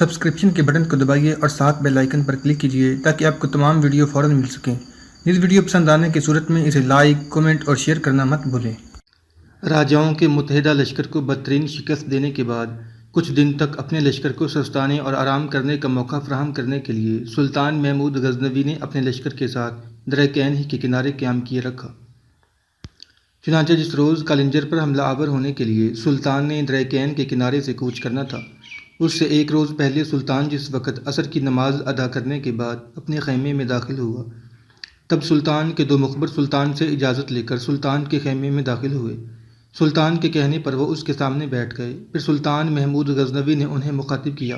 Subscription کے button کو دبائیے اور ساتھ بیل آئیکن پر کلک کیجیے تاکہ آپ کو تمام ویڈیو فوراً مل سکیں۔ اس ویڈیو پسند آنے کی صورت میں اسے لائک، کمنٹ اور شیئر کرنا مت بھولیں۔ راجاؤں کے متحدہ لشکر کو بدترین شکست دینے کے بعد کچھ دن تک اپنے لشکر کو سستانے اور آرام کرنے کا موقع فراہم کرنے کے لیے سلطان محمود غزنوی نے اپنے لشکر کے ساتھ درہ کین ہی کے کنارے قیام کیے رکھا۔ چنانچہ جس روز کالنجر پر حملہ آور ہونے کے لیے سلطان نے درہ کین کے کنارے سے کوچ کرنا تھا، اس سے ایک روز پہلے سلطان جس وقت عصر کی نماز ادا کرنے کے بعد اپنے خیمے میں داخل ہوا، تب سلطان کے دو مخبر سلطان سے اجازت لے کر سلطان کے خیمے میں داخل ہوئے۔ سلطان کے کہنے پر وہ اس کے سامنے بیٹھ گئے۔ پھر سلطان محمود غزنوی نے انہیں مخاطب کیا،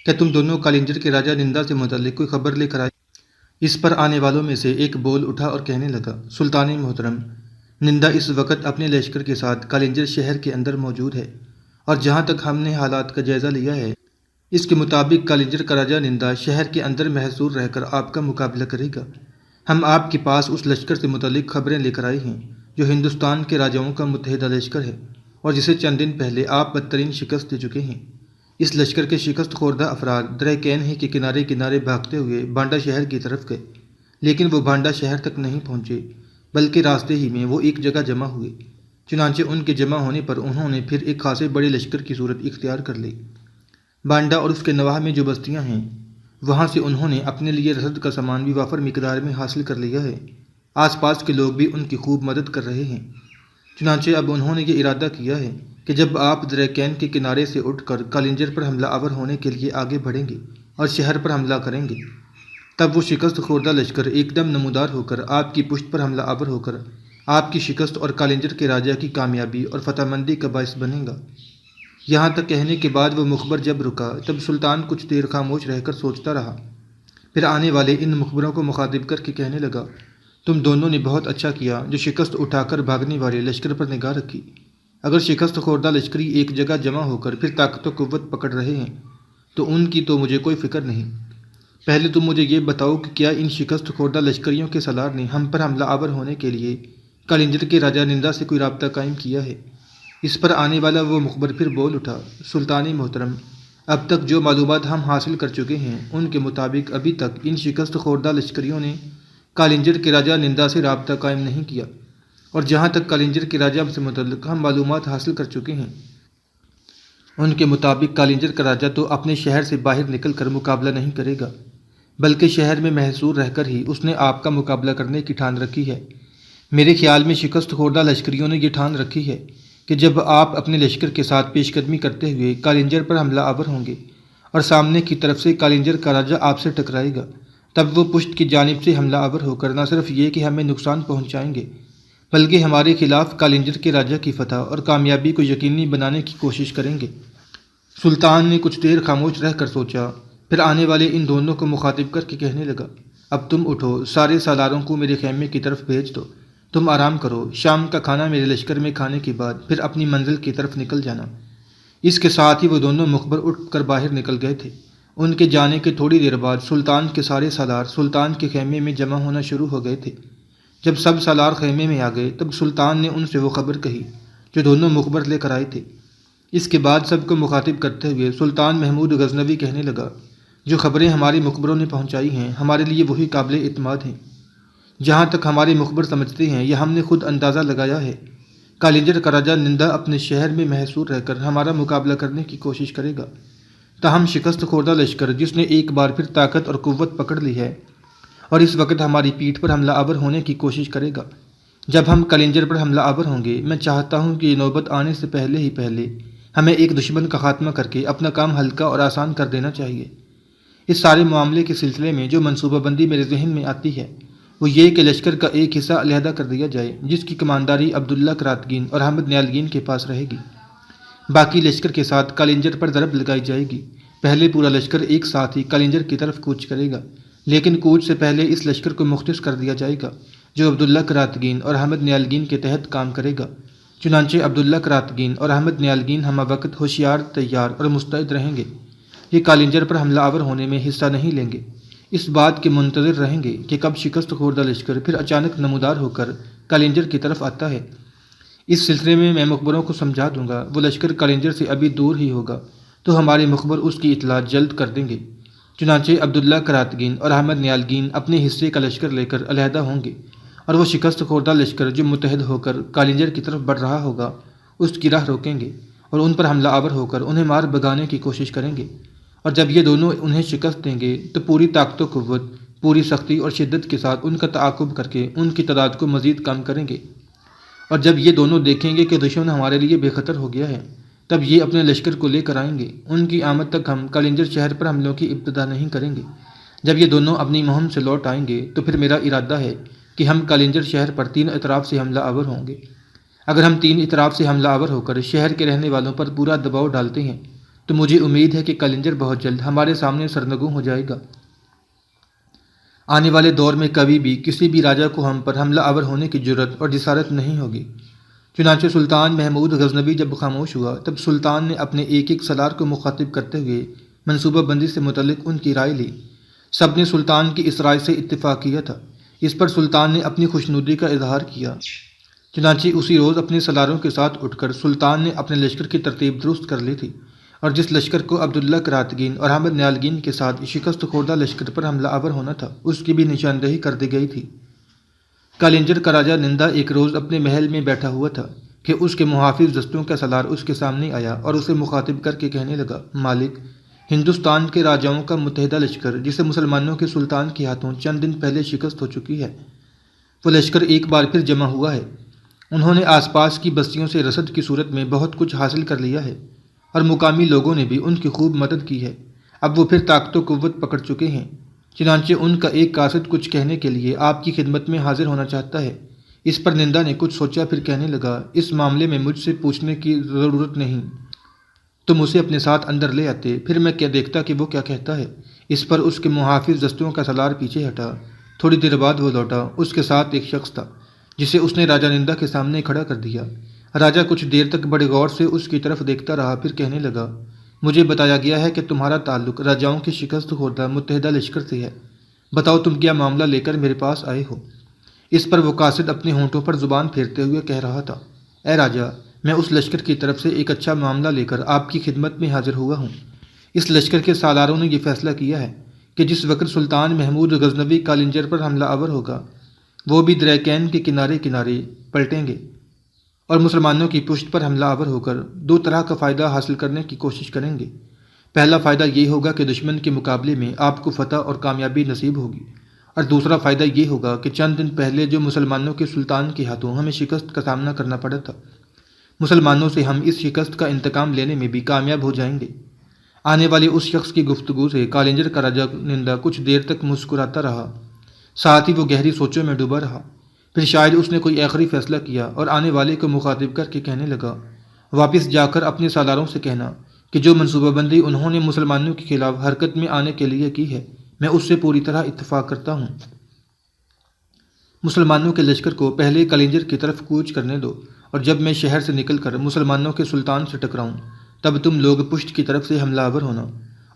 کیا تم دونوں کالنجر کے راجہ نندا سے متعلق کوئی خبر لے کر آئے؟ اس پر آنے والوں میں سے ایک بول اٹھا اور کہنے لگا، سلطان محترم، نندا اس وقت اپنے لشکر کے ساتھ کالنجر شہر کے اندر موجود ہے، اور جہاں تک ہم نے حالات کا جائزہ لیا ہے، اس کے مطابق کالنجر کا راجہ نندا شہر کے اندر محصور رہ کر آپ کا مقابلہ کرے گا۔ ہم آپ کے پاس اس لشکر سے متعلق خبریں لے کر آئے ہیں جو ہندوستان کے راجاؤں کا متحدہ لشکر ہے اور جسے چند دن پہلے آپ بدترین شکست دے چکے ہیں۔ اس لشکر کے شکست خوردہ افراد درہ کین ہی کے کنارے کنارے بھاگتے ہوئے بانڈا شہر کی طرف گئے، لیکن وہ بانڈا شہر تک نہیں پہنچے بلکہ راستے ہی میں وہ ایک جگہ جمع ہوئے۔ چنانچہ ان کے جمع ہونے پر انہوں نے پھر ایک خاصے بڑے لشکر کی صورت اختیار کر لی۔ بانڈا اور اس کے نواح میں جو بستیاں ہیں، وہاں سے انہوں نے اپنے لیے رسد کا سامان بھی وافر مقدار میں حاصل کر لیا ہے۔ آس پاس کے لوگ بھی ان کی خوب مدد کر رہے ہیں۔ چنانچہ اب انہوں نے یہ ارادہ کیا ہے کہ جب آپ درہ کین کے کنارے سے اٹھ کر کالنجر پر حملہ آور ہونے کے لیے آگے بڑھیں گے اور شہر پر حملہ کریں گے، تب وہ شکست خوردہ لشکر ایک دم نمودار ہو کر آپ کی پشت پر حملہ آور ہو کر آپ کی شکست اور کالنجر کے راجہ کی کامیابی اور فتح مندی کا باعث بنے گا۔ یہاں تک کہنے کے بعد وہ مخبر جب رکا تب سلطان کچھ دیر خاموش رہ کر سوچتا رہا، پھر آنے والے ان مخبروں کو مخاطب کر کے کہنے لگا، تم دونوں نے بہت اچھا کیا جو شکست اٹھا کر بھاگنے والے لشکر پر نگاہ رکھی۔ اگر شکست خوردہ لشکری ایک جگہ جمع ہو کر پھر طاقت و قوت پکڑ رہے ہیں تو ان کی تو مجھے کوئی فکر نہیں۔ پہلے تم مجھے یہ بتاؤ کہ کیا ان شکست خوردہ لشکریوں کے سالار نے ہم پر حملہ آور ہونے کے لیے کالنجر کے راجہ نندا سے کوئی رابطہ قائم کیا ہے؟ اس پر آنے والا وہ مخبر پھر بول اٹھا، سلطان محترم، اب تک جو معلومات ہم حاصل کر چکے ہیں ان کے مطابق ابھی تک ان شکست خوردہ لشکریوں نے کالنجر کے راجہ نندا سے رابطہ قائم نہیں کیا، اور جہاں تک کالنجر کے راجہ سے متعلق ہم معلومات حاصل کر چکے ہیں ان کے مطابق کالنجر کا راجہ تو اپنے شہر سے باہر نکل کر مقابلہ نہیں کرے گا، بلکہ شہر میں محصور رہ کر ہی اس نے آپ کا مقابلہ کرنے کی ٹھان رکھی ہے۔ میرے خیال میں شکست خوردہ لشکریوں نے یہ ٹھان رکھی ہے کہ جب آپ اپنے لشکر کے ساتھ پیش قدمی کرتے ہوئے کالنجر پر حملہ آور ہوں گے اور سامنے کی طرف سے کالنجر کا راجہ آپ سے ٹکرائے گا، تب وہ پشت کی جانب سے حملہ آور ہو کر نہ صرف یہ کہ ہمیں نقصان پہنچائیں گے بلکہ ہمارے خلاف کالنجر کے راجہ کی فتح اور کامیابی کو یقینی بنانے کی کوشش کریں گے۔ سلطان نے کچھ دیر خاموش رہ کر سوچا، پھر آنے والے ان دونوں کو مخاطب کر کے کہنے لگا، اب تم اٹھو، سارے سالاروں کو میرے خیمے کی طرف بھیج دو، تم آرام کرو، شام کا کھانا میرے لشکر میں کھانے کے بعد پھر اپنی منزل کی طرف نکل جانا۔ اس کے ساتھ ہی وہ دونوں مخبر اٹھ کر باہر نکل گئے تھے۔ ان کے جانے کے تھوڑی دیر بعد سلطان کے سارے سالار سلطان کے خیمے میں جمع ہونا شروع ہو گئے تھے۔ جب سب سالار خیمے میں آ گئے تب سلطان نے ان سے وہ خبر کہی جو دونوں مخبر لے کر آئے تھے۔ اس کے بعد سب کو مخاطب کرتے ہوئے سلطان محمود غزنوی کہنے لگا، جو خبریں ہمارے مخبروں نے پہنچائی ہیں ہمارے لیے وہی قابل اعتماد ہیں۔ جہاں تک ہمارے مخبر سمجھتے ہیں یا ہم نے خود اندازہ لگایا ہے، کالنجر کا راجہ نندا اپنے شہر میں محصور رہ کر ہمارا مقابلہ کرنے کی کوشش کرے گا۔ تاہم شکست خوردہ لشکر جس نے ایک بار پھر طاقت اور قوت پکڑ لی ہے اور اس وقت ہماری پیٹھ پر حملہ آور ہونے کی کوشش کرے گا، جب ہم کالنجر پر حملہ آور ہوں گے، میں چاہتا ہوں کہ یہ نوبت آنے سے پہلے ہمیں ایک دشمن کا خاتمہ کر کے اپنا کام ہلکا اور آسان کر دینا چاہیے۔ اس سارے معاملے کے سلسلے میں جو منصوبہ بندی میرے ذہن میں آتی ہے وہ یہ کہ لشکر کا ایک حصہ علیحدہ کر دیا جائے جس کی کمانداری عبداللہ کراتگین اور احمد نیالگین کے پاس رہے گی۔ باقی لشکر کے ساتھ کالنجر پر ضرب لگائی جائے گی۔ پہلے پورا لشکر ایک ساتھ ہی کالنجر کی طرف کوچ کرے گا، لیکن کوچ سے پہلے اس لشکر کو مختص کر دیا جائے گا جو عبداللہ کراتگین اور احمد نیالگین کے تحت کام کرے گا۔ چنانچہ عبداللہ کراتگین اور احمد نیالگین ہمہ وقت ہوشیار، تیار اور مستعد رہیں گے۔ یہ کالنجر پر حملہ آور ہونے میں حصہ نہیں لیں گے، اس بات کے منتظر رہیں گے کہ کب شکست خوردہ لشکر پھر اچانک نمودار ہو کر کالنجر کی طرف آتا ہے۔ اس سلسلے میں مخبروں کو سمجھا دوں گا، وہ لشکر کالنجر سے ابھی دور ہی ہوگا، تو ہمارے مخبر اس کی اطلاع جلد کر دیں گے۔ چنانچہ عبداللہ کراتگین اور احمد نیالگین اپنے حصے کا لشکر لے کر علیحدہ ہوں گے اور وہ شکست خوردہ لشکر جو متحد ہو کر کالنجر کی طرف بڑھ رہا ہوگا اس کی راہ روکیں گے اور ان پر حملہ آور ہو کر انہیں مار بھگانے کی کوشش کریں گے، اور جب یہ دونوں انہیں شکست دیں گے تو پوری طاقت و قوت، پوری سختی اور شدت کے ساتھ ان کا تعاقب کر کے ان کی تعداد کو مزید کم کریں گے، اور جب یہ دونوں دیکھیں گے کہ دشمن ہمارے لیے بے خطر ہو گیا ہے تب یہ اپنے لشکر کو لے کر آئیں گے۔ ان کی آمد تک ہم کالنجر شہر پر حملوں کی ابتدا نہیں کریں گے۔ جب یہ دونوں اپنی مہم سے لوٹ آئیں گے تو پھر میرا ارادہ ہے کہ ہم کالنجر شہر پر 3 اطراف سے حملہ آور ہوں گے۔ اگر ہم 3 اطراف سے حملہ آور ہو کر شہر کے رہنے والوں پر پورا دباؤ ڈالتے ہیں تو مجھے امید ہے کہ کالنجر بہت جلد ہمارے سامنے سرنگوں ہو جائے گا۔ آنے والے دور میں کبھی بھی کسی بھی راجا کو ہم پر حملہ آور ہونے کی جرأت اور جسارت نہیں ہوگی۔ چنانچہ سلطان محمود غزنوی جب خاموش ہوا تب سلطان نے اپنے ایک ایک سالار کو مخاطب کرتے ہوئے منصوبہ بندی سے متعلق ان کی رائے لی۔ سب نے سلطان کی اس رائے سے اتفاق کیا تھا۔ اس پر سلطان نے اپنی خوشنودی کا اظہار کیا۔ چنانچہ اسی روز اپنے سالاروں کے ساتھ اٹھ کر سلطان نے اپنے لشکر کی ترتیب درست کر لی تھی، اور جس لشکر کو عبداللہ کراتگین اور احمد نیالگین کے ساتھ شکست خوردہ لشکر پر حملہ آور ہونا تھا اس کی بھی نشاندہی کر دی گئی تھی۔ کالنجر کا راجہ نندا ایک روز اپنے محل میں بیٹھا ہوا تھا کہ اس کے محافظ دستوں کا سالار اس کے سامنے آیا اور اسے مخاطب کر کے کہنے لگا، مالک، ہندوستان کے راجاؤں کا متحدہ لشکر جسے مسلمانوں کے سلطان کے ہاتھوں چند دن پہلے شکست ہو چکی ہے، وہ لشکر ایک بار پھر جمع ہوا ہے۔ انہوں نے آس پاس کی بستیوں سے رسد کی صورت میں بہت کچھ حاصل کر لیا ہے اور مقامی لوگوں نے بھی ان کی خوب مدد کی ہے۔ اب وہ پھر طاقت و قوت پکڑ چکے ہیں۔ چنانچہ ان کا ایک قاصد کچھ کہنے کے لیے آپ کی خدمت میں حاضر ہونا چاہتا ہے۔ اس پر نندا نے کچھ سوچا، پھر کہنے لگا، اس معاملے میں مجھ سے پوچھنے کی ضرورت نہیں، تم اسے اپنے ساتھ اندر لے آتے، پھر میں کیا دیکھتا کہ وہ کیا کہتا ہے۔ اس پر اس کے محافظ دستوں کا سالار پیچھے ہٹا۔ تھوڑی دیر بعد وہ لوٹا۔ اس کے ساتھ ایک شخص تھا جسے اس نے راجہ نندا کے سامنے کھڑا کر دیا۔ راجہ کچھ دیر تک بڑے غور سے اس کی طرف دیکھتا رہا، پھر کہنے لگا، مجھے بتایا گیا ہے کہ تمہارا تعلق راجاؤں کی شکست خوردہ متحدہ لشکر سے ہے، بتاؤ تم کیا معاملہ لے کر میرے پاس آئے ہو۔ اس پر وہ قاصد اپنے ہونٹوں پر زبان پھیرتے ہوئے کہہ رہا تھا، اے راجہ، میں اس لشکر کی طرف سے ایک اچھا معاملہ لے کر آپ کی خدمت میں حاضر ہوا ہوں۔ اس لشکر کے سالاروں نے یہ فیصلہ کیا ہے کہ جس وقت سلطان محمود غزنوی کالنجر پر حملہ آور ہوگا وہ بھی دریکین کے کنارے کنارے پلٹیں گے اور مسلمانوں کی پشت پر حملہ آور ہو کر 2 طرح کا فائدہ حاصل کرنے کی کوشش کریں گے۔ پہلا فائدہ یہ ہوگا کہ دشمن کے مقابلے میں آپ کو فتح اور کامیابی نصیب ہوگی، اور دوسرا فائدہ یہ ہوگا کہ چند دن پہلے جو مسلمانوں کے سلطان کے ہاتھوں ہمیں شکست کا سامنا کرنا پڑا تھا، مسلمانوں سے ہم اس شکست کا انتقام لینے میں بھی کامیاب ہو جائیں گے۔ آنے والے اس شخص کی گفتگو سے کالنجر کا راجہ نندا کچھ دیر تک مسکراتا رہا، ساتھ ہی وہ گہری سوچوں میں ڈوبا رہا۔ پھر شاید اس نے کوئی آخری فیصلہ کیا اور آنے والے کو مخاطب کر کے کہنے لگا، واپس جا کر اپنے سالاروں سے کہنا کہ جو منصوبہ بندی انہوں نے مسلمانوں کے خلاف حرکت میں آنے کے لیے کی ہے میں اس سے پوری طرح اتفاق کرتا ہوں۔ مسلمانوں کے لشکر کو پہلے کالنجر کی طرف کوچ کرنے دو، اور جب میں شہر سے نکل کر مسلمانوں کے سلطان سے ٹکراؤں تب تم لوگ پشت کی طرف سے حملہ آور ہونا،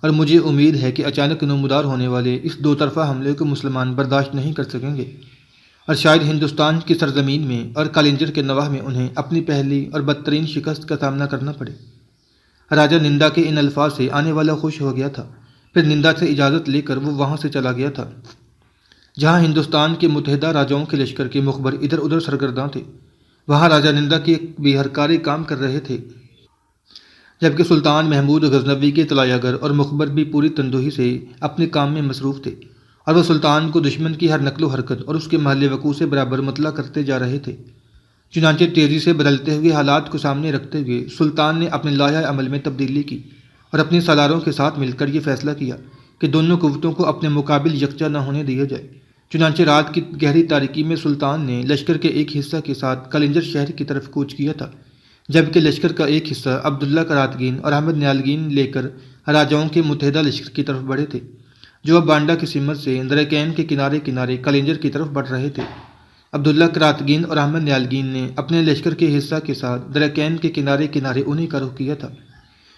اور مجھے امید ہے کہ اچانک نمودار ہونے والے اس 2 طرفہ حملے کو مسلمان برداشت نہیں کر سکیں گے، اور شاید ہندوستان کی سرزمین میں اور کالنجر کے نواح میں انہیں اپنی پہلی اور بدترین شکست کا سامنا کرنا پڑے۔ راجہ نندا کے ان الفاظ سے آنے والا خوش ہو گیا تھا۔ پھر نندا سے اجازت لے کر وہ وہاں سے چلا گیا تھا جہاں ہندوستان کے متحدہ راجاؤں کے لشکر کے مخبر ادھر ادھر سرگرداں تھے۔ وہاں راجہ نندا کے بہرکارے کام کر رہے تھے، جبکہ سلطان محمود غزنوی کے طلایہ گر اور مخبر بھی پوری تندہی سے اپنے کام میں مصروف تھے، اور وہ سلطان کو دشمن کی ہر نقل و حرکت اور اس کے محل وقوع سے برابر مطلع کرتے جا رہے تھے۔ چنانچہ تیزی سے بدلتے ہوئے حالات کو سامنے رکھتے ہوئے سلطان نے اپنے لائحہ عمل میں تبدیلی کی اور اپنے سالاروں کے ساتھ مل کر یہ فیصلہ کیا کہ دونوں قوتوں کو اپنے مقابل یکجا نہ ہونے دیا جائے۔ چنانچہ رات کی گہری تاریکی میں سلطان نے لشکر کے ایک حصہ کے ساتھ کالنجر شہر کی طرف کوچ کیا تھا، جبکہ لشکر کا ایک حصہ عبداللہ کراتگین اور احمد نیالگین لے کر راجاؤں کے متحدہ لشکر کی طرف بڑھے تھے، جو اب بانڈا کی سمت سے دریکین کے کنارے کنارے کالنجر کی طرف بڑھ رہے تھے۔ عبداللہ کراتگین اور احمد نیالگین نے اپنے لشکر کے حصہ کے ساتھ دریکین کے کنارے کنارے انہی کا رخ کیا تھا۔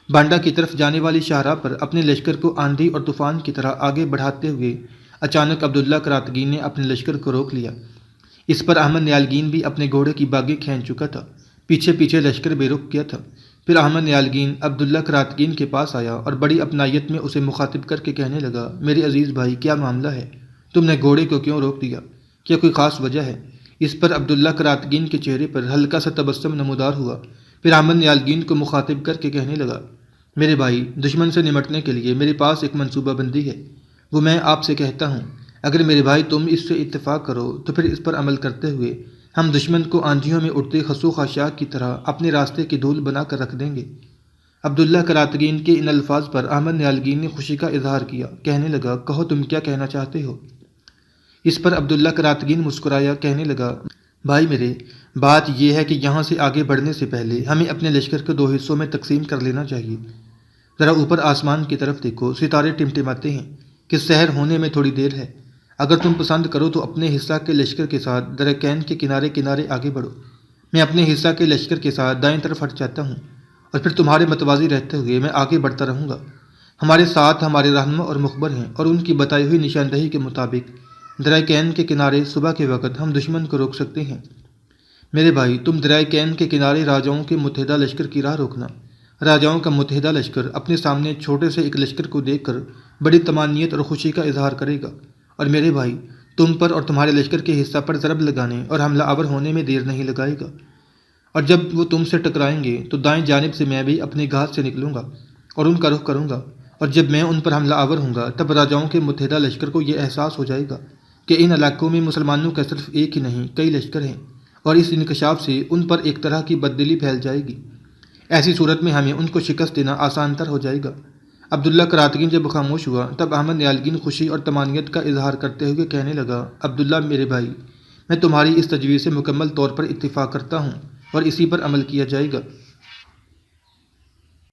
بانڈا کی طرف جانے والی شاہراہ پر اپنے لشکر کو آندھی اور طوفان کی طرح آگے بڑھاتے ہوئے اچانک عبداللہ کراتگین نے اپنے لشکر کو روک لیا۔ اس پر احمد نیالگین بھی اپنے گھوڑے کی باگیں کھینچ چکا تھا، پیچھے پیچھے لشکر بے رخ کیا تھا۔ پھر احمد نیالگین عبداللہ کراتگین کے پاس آیا اور بڑی اپنائیت میں اسے مخاطب کر کے کہنے لگا، میرے عزیز بھائی، کیا معاملہ ہے؟ تم نے گھوڑے کو کیوں روک دیا؟ کیا کوئی خاص وجہ ہے؟ اس پر عبداللہ کراتگین کے چہرے پر ہلکا سا تبسم نمودار ہوا۔ پھر احمد نیالگین کو مخاطب کر کے کہنے لگا، میرے بھائی، دشمن سے نمٹنے کے لیے میرے پاس ایک منصوبہ بندی ہے، وہ میں آپ سے کہتا ہوں۔ اگر میرے بھائی تم اس سے اتفاق کرو تو پھر اس پر عمل کرتے ہوئے ہم دشمن کو آندھیوں میں اڑتے خسو خاشاک کی طرح اپنے راستے کی دھول بنا کر رکھ دیں گے۔ عبداللہ کراتگین کے ان الفاظ پر احمد نیالگین نے خوشی کا اظہار کیا، کہنے لگا، کہو تم کیا کہنا چاہتے ہو؟ اس پر عبداللہ کراتگین مسکرایا، کہنے لگا، بھائی میرے، بات یہ ہے کہ یہاں سے آگے بڑھنے سے پہلے ہمیں اپنے لشکر کو 2 حصوں میں تقسیم کر لینا چاہیے۔ ذرا اوپر آسمان کی طرف دیکھو، ستارے ٹمٹماتے ہیں کہ سحر ہونے میں تھوڑی دیر ہے۔ اگر تم پسند کرو تو اپنے حصہ کے لشکر کے ساتھ درکین کے کنارے کنارے آگے بڑھو، میں اپنے حصہ کے لشکر کے ساتھ دائیں طرف ہٹ جاتا ہوں، اور پھر تمہارے متوازی رہتے ہوئے میں آگے بڑھتا رہوں گا۔ ہمارے ساتھ ہمارے رہنما اور مخبر ہیں، اور ان کی بتائی ہوئی نشاندہی کے مطابق دریائے کین کے کنارے صبح کے وقت ہم دشمن کو روک سکتے ہیں۔ میرے بھائی، تم دریائے کین کے کنارے راجاؤں کے متحدہ لشکر کی راہ روکنا۔ راجاؤں کا متحدہ لشکر اپنے سامنے چھوٹے سے ایک لشکر کو دیکھ کر بڑی طمانینت اور خوشی کا اظہار کرے گا، اور میرے بھائی، تم پر اور تمہارے لشکر کے حصہ پر ضرب لگانے اور حملہ آور ہونے میں دیر نہیں لگائے گا، اور جب وہ تم سے ٹکرائیں گے تو دائیں جانب سے میں بھی اپنی گھات سے نکلوں گا اور ان کا رخ کروں گا، اور جب میں ان پر حملہ آور ہوں گا تب راجاؤں کے متحدہ لشکر کو یہ احساس ہو جائے گا کہ ان علاقوں میں مسلمانوں کا صرف ایک ہی نہیں کئی لشکر ہیں، اور اس انکشاف سے ان پر ایک طرح کی بددلی پھیل جائے گی۔ ایسی صورت میں ہمیں ان کو شکست دینا آسان تر ہو جائے گا۔ عبداللہ کراتگین جب خاموش ہوا تب احمد نیالگین خوشی اور طمانینت کا اظہار کرتے ہوئے کہنے لگا، عبداللہ میرے بھائی، میں تمہاری اس تجویز سے مکمل طور پر اتفاق کرتا ہوں اور اسی پر عمل کیا جائے گا۔